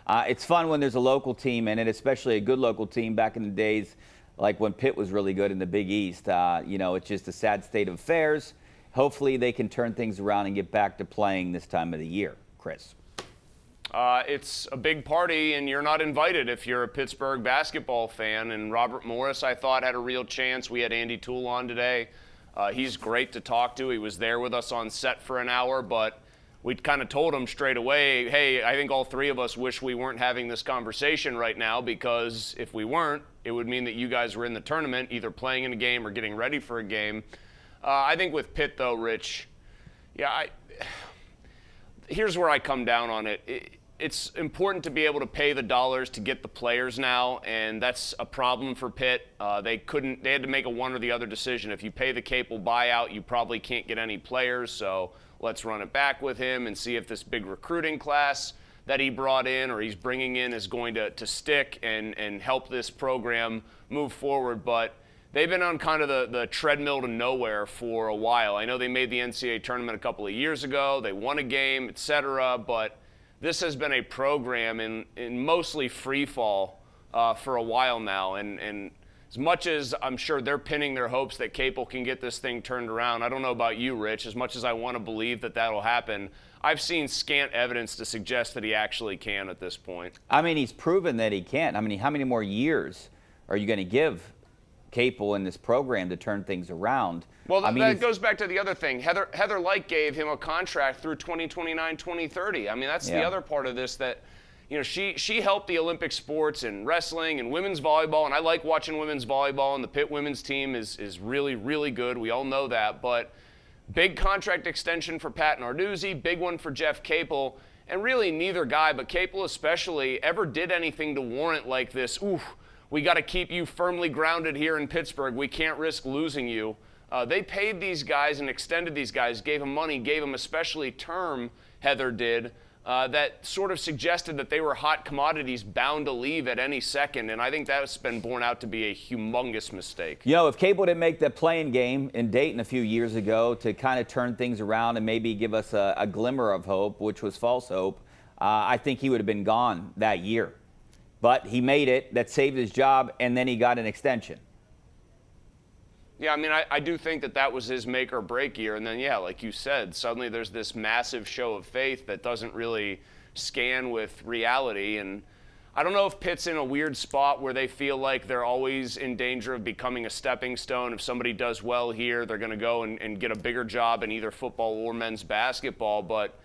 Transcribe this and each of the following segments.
It's fun when there's a local team in it, especially a good local team back in the days like when Pitt was really good in the Big East. It's just a sad state of affairs. Hopefully they can turn things around and get back to playing this time of the year. Chris. It's a big party, and you're not invited if you're a Pittsburgh basketball fan. And Robert Morris, I thought, had a real chance. We had Andy Toole on today. He's great to talk to. He was there with us on set for an hour, but we kind of told him straight away, hey, I think all three of us wish we weren't having this conversation right now, because if we weren't, it would mean that you guys were in the tournament, either playing in a game or getting ready for a game. I think with Pitt, though, Rich, here's where I come down on it. It's important to be able to pay the dollars to get the players now, and that's a problem for Pitt. They had to make a one or the other decision. If you pay the Capel buyout, you probably can't get any players, so let's run it back with him and see if this big recruiting class that he brought in or he's bringing in is going to stick and help this program move forward. But they've been on kind of the treadmill to nowhere for a while. I know they made the NCAA tournament a couple of years ago. They won a game, etc., but this has been a program in mostly free fall for a while now. And as much as I'm sure they're pinning their hopes that Capel can get this thing turned around, I don't know about you, Rich, as much as I want to believe that that'll happen, I've seen scant evidence to suggest that he actually can at this point. I mean, he's proven that he can. I mean, how many more years are you going to give Capel in this program to turn things around? Well, that goes back to the other thing. Heather Light gave him a contract through 2029, 2030. I mean, that's the other part of this, that she helped the Olympic sports and wrestling and women's volleyball, and I like watching women's volleyball, and the Pitt women's team is really, really good. We all know that. But big contract extension for Pat Narduzzi, big one for Jeff Capel, and really neither guy, but Capel especially, ever did anything to warrant like this, we got to keep you firmly grounded here in Pittsburgh. We can't risk losing you. They paid these guys and extended these guys, gave them money, gave them especially term, Heather did, that sort of suggested that they were hot commodities bound to leave at any second, and I think that's been borne out to be a humongous mistake. If Capel didn't make the playing game in Dayton a few years ago to kind of turn things around and maybe give us a glimmer of hope, which was false hope, I think he would have been gone that year. But he made it. That saved his job, and then he got an extension. Yeah, I mean, I do think that was his make or break year. And then, like you said, suddenly there's this massive show of faith that doesn't really scan with reality. And I don't know if Pitt's in a weird spot where they feel like they're always in danger of becoming a stepping stone. If somebody does well here, they're going to go and get a bigger job in either football or men's basketball. But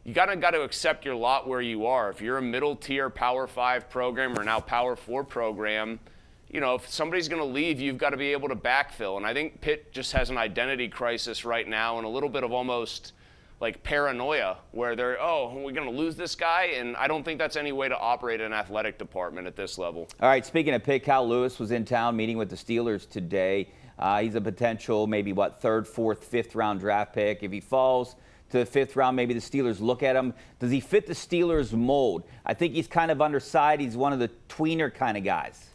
you got to accept your lot where you are. If you're a middle-tier Power 5 program or now Power 4 program, if somebody's going to leave, you've got to be able to backfill. And I think Pitt just has an identity crisis right now and a little bit of almost like paranoia where they're, are we going to lose this guy? And I don't think that's any way to operate an athletic department at this level. All right, speaking of Pitt, Kyle Lewis was in town meeting with the Steelers today. He's a potential maybe, third, fourth, fifth-round draft pick. If he falls to the fifth round, maybe the Steelers look at him. Does he fit the Steelers' mold? I think he's kind of undersized. He's one of the tweener kind of guys.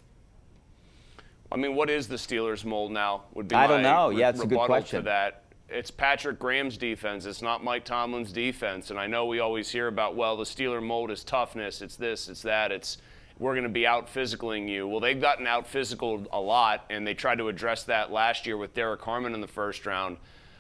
I mean, what is the Steelers' mold now? I don't know. Yeah, it's a good question. To that. It's Patrick Graham's defense. It's not Mike Tomlin's defense. And I know we always hear about, the Steeler mold is toughness. It's this, it's that. We're going to be out-physicaling you. Well, they've gotten out-physicaled a lot, and they tried to address that last year with Derek Harmon in the first round.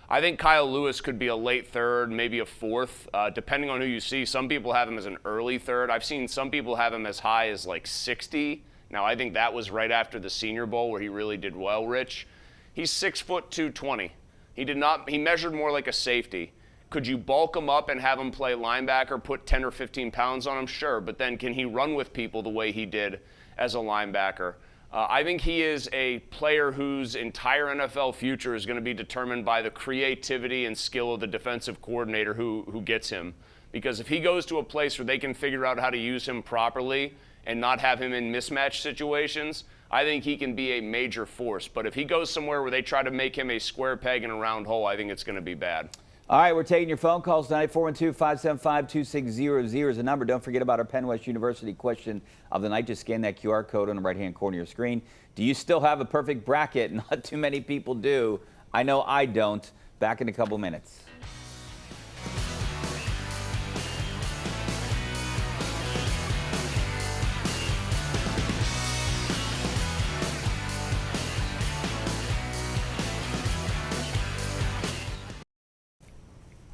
I think Kyle Lewis could be a late third, maybe a fourth, depending on who you see. Some people have him as an early third. I've seen some people have him as high as 60. Now, I think that was right after the Senior Bowl where he really did well, Rich. He's 6'2", 220. He measured more like a safety. Could you bulk him up and have him play linebacker, put 10 or 15 pounds on him? Sure, but then can he run with people the way he did as a linebacker? I think he is a player whose entire NFL future is going to be determined by the creativity and skill of the defensive coordinator who gets him. Because if he goes to a place where they can figure out how to use him properly and not have him in mismatch situations, I think he can be a major force. But if he goes somewhere where they try to make him a square peg in a round hole, I think it's going to be bad. All right, we're taking your phone calls tonight. 412-575-2600 is the number. Don't forget about our Penn West University question of the night. Just scan that QR code on the right-hand corner of your screen. Do you still have a perfect bracket? Not too many people do. I know I don't. Back in a couple minutes.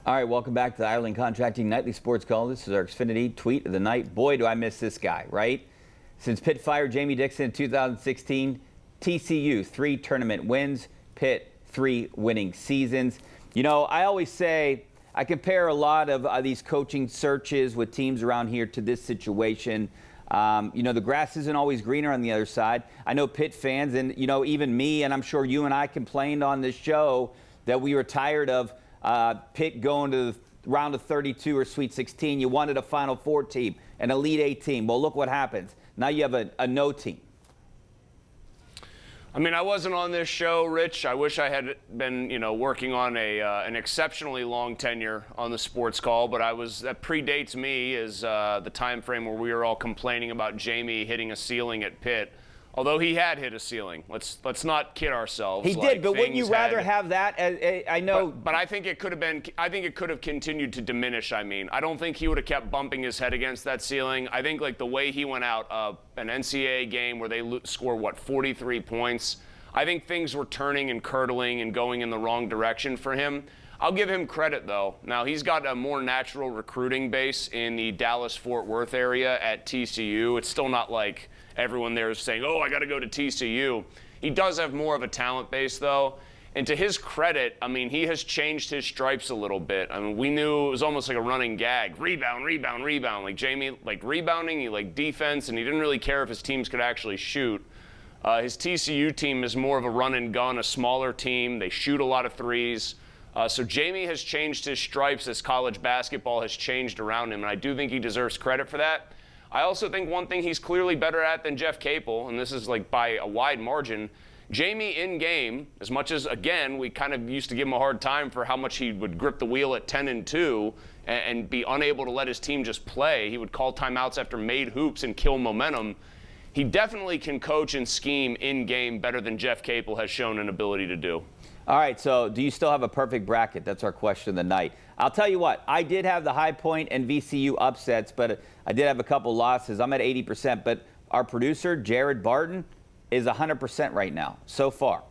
All right, welcome back to the Ireland Contracting Nightly Sports Call. This is our Xfinity tweet of the night. Boy, do I miss this guy, right? Since Pitt fired Jamie Dixon in 2016, TCU 3 tournament wins, Pitt 3 winning seasons. You know, I always say I compare a lot of these coaching searches with teams around here to this situation. You know, the grass isn't always greener on the other side. I know Pitt fans and, you know, even me, and I'm sure you and I complained on this show that we were tired of Pitt going to the round of 32 or Sweet 16. You wanted a Final Four team, an Elite Eight team. Well, look what happens. Now you have a no team. I mean, I wasn't on this show, Rich. I wish I had been, you know, working on an exceptionally long tenure on the sports call, but that predates me as the time frame where we were all complaining about Jamie hitting a ceiling at Pitt. Although he had hit a ceiling. Let's not kid ourselves. He did, but wouldn't you rather have that? I know. But I think it could have been. I think it could have continued to diminish. I mean, I don't think he would have kept bumping his head against that ceiling. I think like the way he went out an NCAA game where they score 43 points. I think things were turning and curdling and going in the wrong direction for him. I'll give him credit though. Now he's got a more natural recruiting base in the Dallas-Fort Worth area at TCU. It's still not like everyone there is saying, oh, I got to go to TCU. He does have more of a talent base, though. And to his credit, I mean, he has changed his stripes a little bit. I mean, we knew it was almost like a running gag. Rebound, rebound, rebound. Like Jamie, like rebounding, he liked defense, and he didn't really care if his teams could actually shoot. His TCU team is more of a run and gun, a smaller team. They shoot a lot of threes. So Jamie has changed his stripes as college basketball has changed around him, and I do think he deserves credit for that. I also think one thing he's clearly better at than Jeff Capel, and this is like by a wide margin, Jamie in game, as much as, again, we kind of used to give him a hard time for how much he would grip the wheel at 10-2 and be unable to let his team just play. He would call timeouts after made hoops and kill momentum. He definitely can coach and scheme in game better than Jeff Capel has shown an ability to do. All right, so do you still have a perfect bracket? That's our question of the night. I'll tell you what, I did have the High Point and VCU upsets, but I did have a couple losses. I'm at 80%, but our producer, Jared Barton, is 100% right now, so far.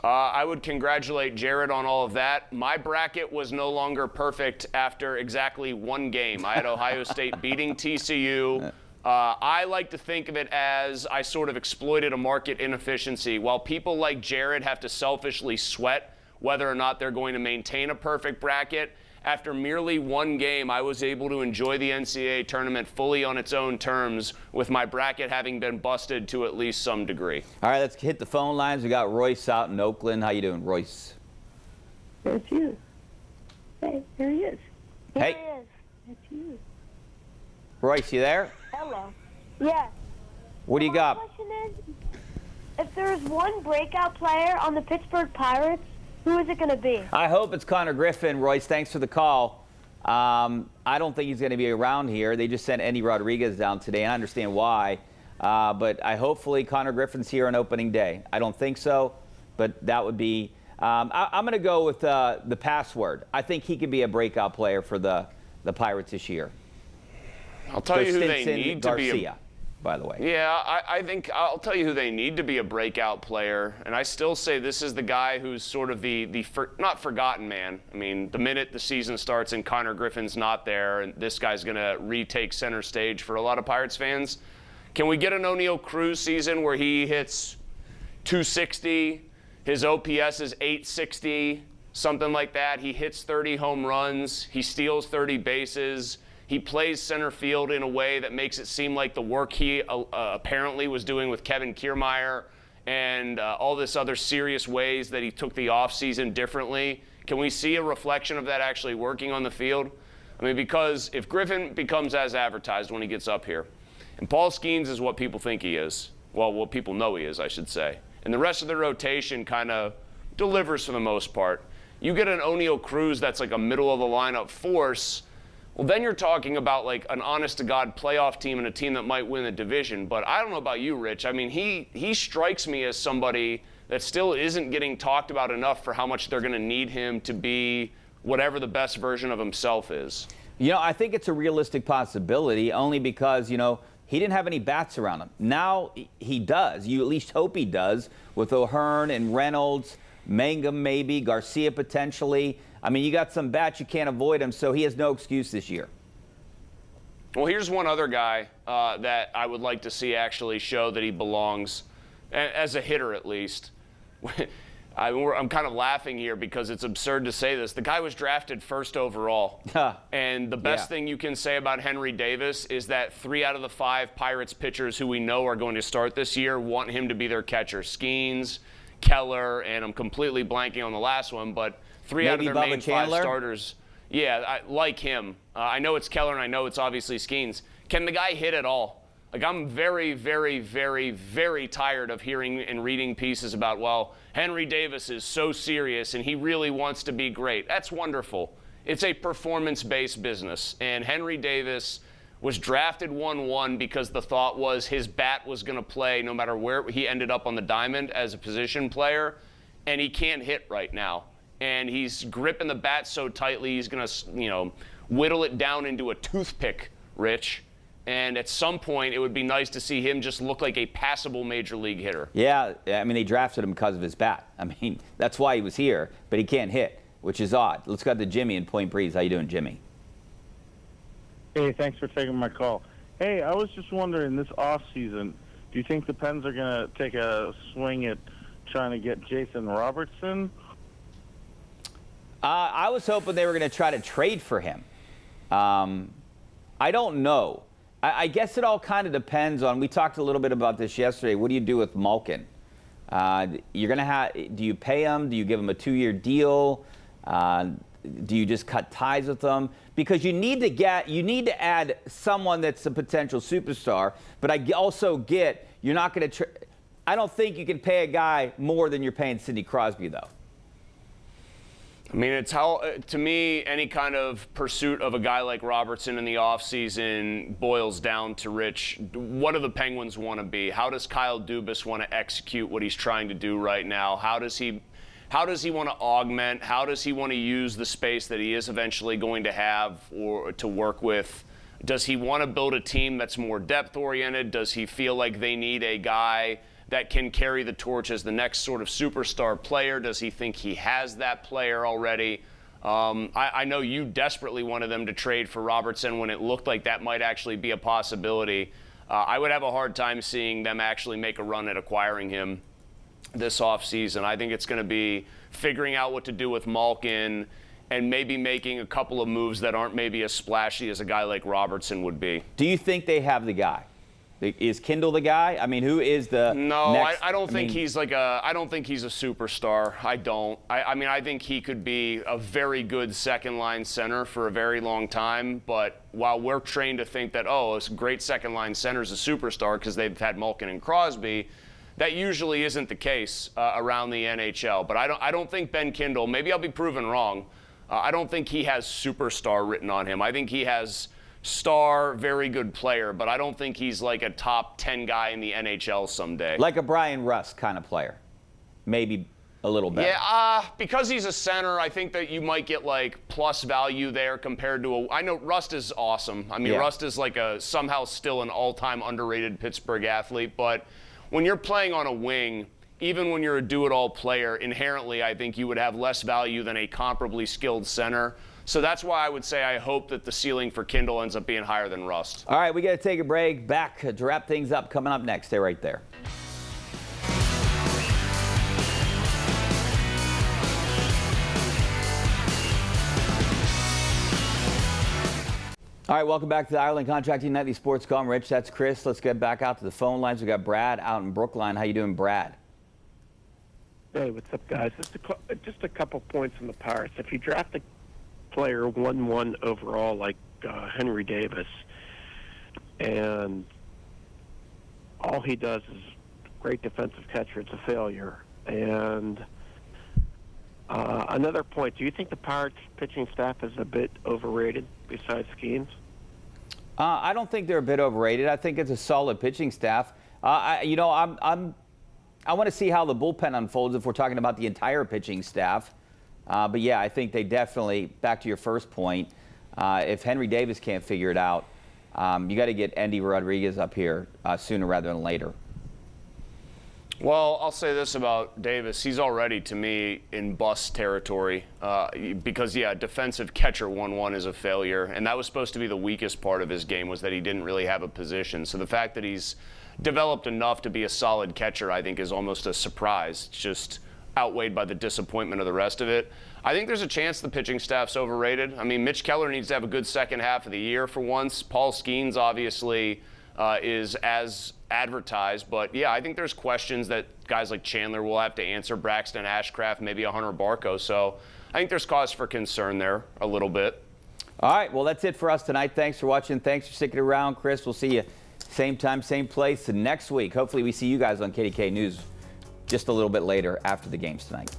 I would congratulate Jared on all of that. My bracket was no longer perfect after exactly one game. I had Ohio State beating TCU. I like to think of it as I sort of exploited a market inefficiency. While people like Jared have to selfishly sweat whether or not they're going to maintain a perfect bracket, after merely one game, I was able to enjoy the NCAA tournament fully on its own terms, with my bracket having been busted to at least some degree. All right, let's hit the phone lines. We got Royce out in Oakland. How you doing, Royce? That's you. Hey, there he is. Hey. There he is. That's you. Royce, you there? Hello. Yeah. What do you got? My question is, if there's one breakout player on the Pittsburgh Pirates, who is it going to be? I hope it's Connor Griffin. Royce, thanks for the call. I don't think he's going to be around here. They just sent Andy Rodriguez down today, and I understand why. But hopefully Connor Griffin's here on opening day. I don't think so, but that would be I'm going to go with the password. I think he could be a breakout player for the Pirates this year. I'll tell you who they need to be Garcia, by the way. Yeah, I think I'll tell you who they need to be a breakout player, and I still say this is the guy who's sort of not forgotten man. I mean, the minute the season starts and Connor Griffin's not there, and this guy's going to retake center stage for a lot of Pirates fans. Can we get an O'Neal Cruz season where he hits 260, his OPS is 860, something like that? He hits 30 home runs, he steals 30 bases. He plays center field in a way that makes it seem like the work he apparently was doing with Kevin Kiermaier and all this other serious ways that he took the offseason differently. Can we see a reflection of that actually working on the field? I mean, because if Griffin becomes as advertised when he gets up here, and Paul Skeens is what people think he is, well, what people know he is, I should say, and the rest of the rotation kind of delivers for the most part, you get an O'Neal Cruz that's like a middle-of-the-lineup force. Well, then you're talking about like an honest-to-God playoff team and a team that might win the division. But I don't know about you, Rich. I mean, he strikes me as somebody that still isn't getting talked about enough for how much they're going to need him to be whatever the best version of himself is. You know, I think it's a realistic possibility only because, you know, he didn't have any bats around him. Now he does. You at least hope he does with O'Hearn and Reynolds, Mangum maybe, Garcia potentially. I mean, you got some bats, you can't avoid him, so he has no excuse this year. Well, here's one other guy that I would like to see actually show that he belongs, as a hitter at least. I'm kind of laughing here because it's absurd to say this. The guy was drafted first overall. And the best thing you can say about Henry Davis is that 3 out of the 5 Pirates pitchers who we know are going to start this year want him to be their catcher. Skeens, Keller, and I'm completely blanking on the last one, but 3 out of their main 5 starters. Yeah, I like him. I know it's Keller and I know it's obviously Skeens. Can the guy hit at all? Like, I'm very, very, very, very tired of hearing and reading pieces about, well, Henry Davis is so serious and he really wants to be great. That's wonderful. It's a performance-based business. And Henry Davis was drafted 1-1 because the thought was his bat was going to play no matter where he ended up on the diamond as a position player. And he can't hit right now. And he's gripping the bat so tightly, he's going to, whittle it down into a toothpick, Rich. And at some point, it would be nice to see him just look like a passable major league hitter. Yeah, I mean, they drafted him because of his bat. I mean, that's why he was here, but he can't hit, which is odd. Let's go to Jimmy in Point Breeze. How you doing, Jimmy? Hey, thanks for taking my call. Hey, I was just wondering, this offseason, do you think the Pens are going to take a swing at trying to get Jason Robertson? I was hoping they were going to try to trade for him. I don't know. I guess it all kind of depends on, we talked a little bit about this yesterday, what do you do with Malkin? You're going to have, do you pay him? Do you give him a 2-year deal? Do you just cut ties with them? Because you need to add someone that's a potential superstar, but I also get, you're not going to, I don't think you can pay a guy more than you're paying Sidney Crosby, though. I mean, it's how, to me, any kind of pursuit of a guy like Robertson in the offseason boils down to, Rich, what do the Penguins want to be? How does Kyle Dubas want to execute what he's trying to do right now? How does he want to augment? How does he want to use the space that he is eventually going to have or to work with? Does he want to build a team that's more depth-oriented? Does he feel like they need a guy that can carry the torch as the next sort of superstar player? Does he think he has that player already? I know you desperately wanted them to trade for Robertson when it looked like that might actually be a possibility. I would have a hard time seeing them actually make a run at acquiring him this offseason. I think it's going to be figuring out what to do with Malkin and maybe making a couple of moves that aren't maybe as splashy as a guy like Robertson would be. Do you think they have the guy? Is Kindle the guy? I mean, who is the next? I don't think he's like I don't think he's a superstar. I don't. I mean, I think he could be a very good second-line center for a very long time. But while we're trained to think that, a great second-line center is a superstar because they've had Malkin and Crosby, that usually isn't the case around the NHL. But I don't think Ben Kindle, maybe I'll be proven wrong, I don't think he has superstar written on him. I think he has star, very good player, but I don't think he's like a top 10 guy in the NHL someday. Like a Brian Rust kind of player. Maybe a little better. Yeah, because he's a center, I think that you might get like plus value there compared to I know Rust is awesome. I mean, Rust is like somehow still an all-time underrated Pittsburgh athlete, but when you're playing on a wing, even when you're a do-it-all player, inherently I think you would have less value than a comparably skilled center. So that's why I would say I hope that the ceiling for Kindle ends up being higher than Rust. All right, we got to take a break. Back to wrap things up. Coming up next. Stay right there. All right, welcome back to the Ireland Contracting Nightly Sports Call. I'm Rich, that's Chris. Let's get back out to the phone lines. We got Brad out in Brookline. How you doing, Brad? Hey, what's up, guys? Just a couple points on the Pirates. If you draft a player 1-1 overall like Henry Davis, and all he does is great defensive catcher, it's a failure. And another point, do you think the Pirates pitching staff is a bit overrated besides Skeens? I don't think they're a bit overrated. I think it's a solid pitching staff. I want to see how the bullpen unfolds if we're talking about the entire pitching staff. But yeah, I think they definitely, back to your first point, if Henry Davis can't figure it out, you got to get Andy Rodriguez up here sooner rather than later. Well, I'll say this about Davis. He's already, to me, in bust territory because, yeah, defensive catcher 1-1 is a failure. And that was supposed to be the weakest part of his game, was that he didn't really have a position. So the fact that he's developed enough to be a solid catcher, I think, is almost a surprise. It's just outweighed by the disappointment of the rest of it. I think there's a chance the pitching staff's overrated. I mean, Mitch Keller needs to have a good second half of the year for once. Paul Skeens, obviously, is as advertised, but yeah, I think there's questions that guys like Chandler will have to answer, Braxton Ashcraft, maybe a Hunter Barco. So I think there's cause for concern there a little bit. All right, well, that's it for us tonight. Thanks for watching. Thanks for sticking around, Chris. We'll see you same time, same place next week. Hopefully we see you guys on KDKA News just a little bit later after the games tonight.